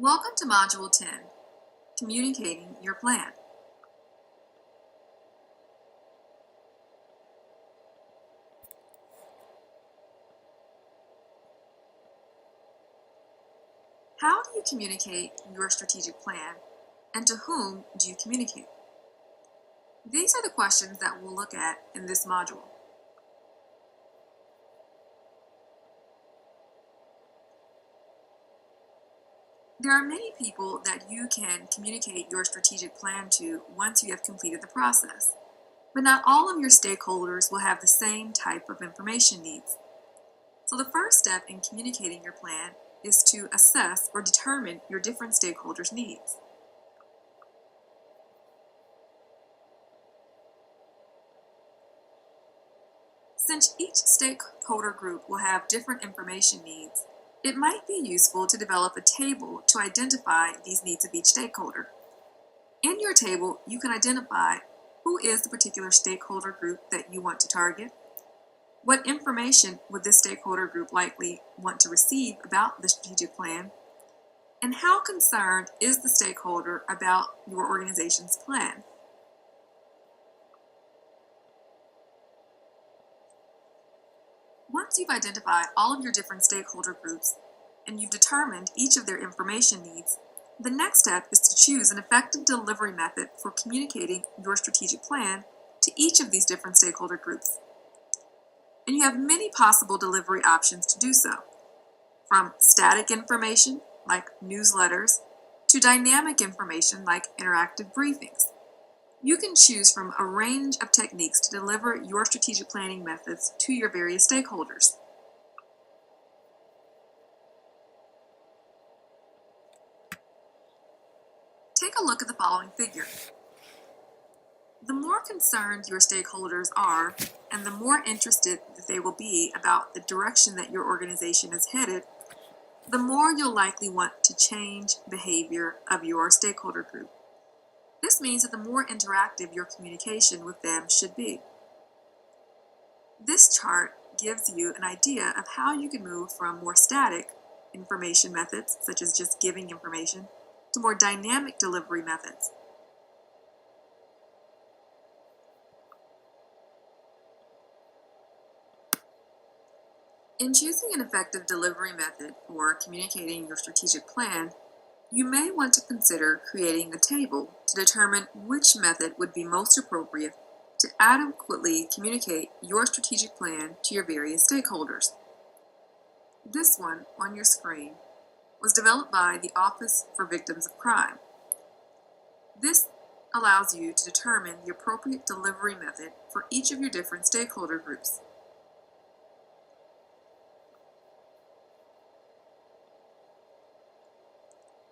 Welcome to Module 10, Communicating Your Plan. How do you communicate your strategic plan, and to whom do you communicate? These are the questions that we'll look at in this module. There are many people that you can communicate your strategic plan to once you have completed the process, but not all of your stakeholders will have the same type of information needs. So the first step in communicating your plan is to assess or determine your different stakeholders' needs. Since each stakeholder group will have different information needs, it might be useful to develop a table to identify these needs of each stakeholder. In your table, you can identify who is the particular stakeholder group that you want to target, what information would this stakeholder group likely want to receive about the strategic plan, and how concerned is the stakeholder about your organization's plan. Once you've identified all of your different stakeholder groups and you've determined each of their information needs, the next step is to choose an effective delivery method for communicating your strategic plan to each of these different stakeholder groups. And you have many possible delivery options to do so, from static information like newsletters to dynamic information like interactive briefings. You can choose from a range of techniques to deliver your strategic planning methods to your various stakeholders. Take a look at the following figure. The more concerned your stakeholders are, and the more interested that they will be about the direction that your organization is headed, the more you'll likely want to change behavior of your stakeholder group. This means that the more interactive your communication with them should be. This chart gives you an idea of how you can move from more static information methods, such as just giving information, to more dynamic delivery methods. In choosing an effective delivery method for communicating your strategic plan, you may want to consider creating a table to determine which method would be most appropriate to adequately communicate your strategic plan to your various stakeholders. This one on your screen was developed by the Office for Victims of Crime. This allows you to determine the appropriate delivery method for each of your different stakeholder groups.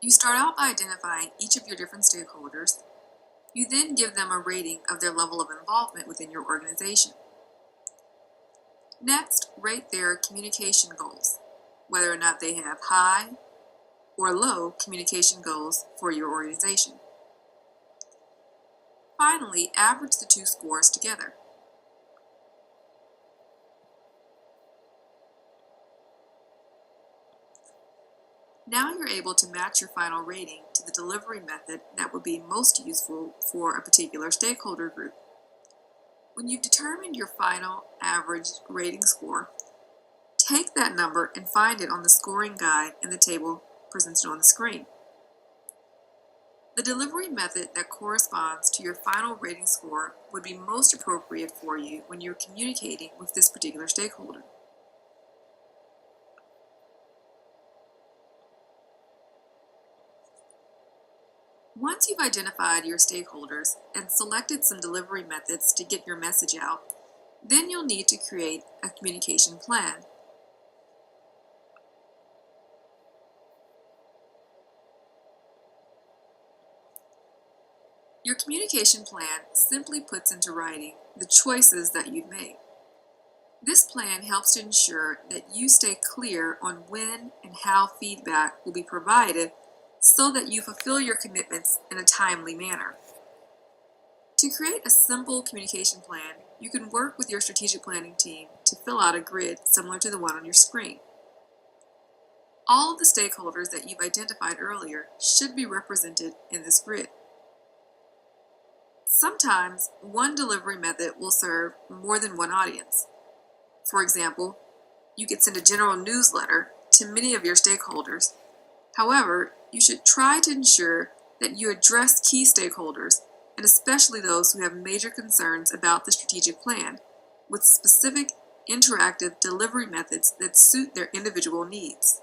You start out by identifying each of your different stakeholders. You then give them a rating of their level of involvement within your organization. Next, rate their communication goals, whether or not they have high or low communication goals for your organization. Finally, average the two scores together. Now you're able to match your final rating to the delivery method that would be most useful for a particular stakeholder group. When you've determined your final average rating score, take that number and find it on the scoring guide in the table presented on the screen. The delivery method that corresponds to your final rating score would be most appropriate for you when you're communicating with this particular stakeholder. Once you've identified your stakeholders and selected some delivery methods to get your message out, then you'll need to create a communication plan. Your communication plan simply puts into writing the choices that you've made. This plan helps to ensure that you stay clear on when and how feedback will be provided so that you fulfill your commitments in a timely manner. To create a simple communication plan, you can work with your strategic planning team to fill out a grid similar to the one on your screen. All of the stakeholders that you've identified earlier should be represented in this grid. Sometimes one delivery method will serve more than one audience. For example, you could send a general newsletter to many of your stakeholders. However, you should try to ensure that you address key stakeholders, and especially those who have major concerns about the strategic plan, with specific interactive delivery methods that suit their individual needs.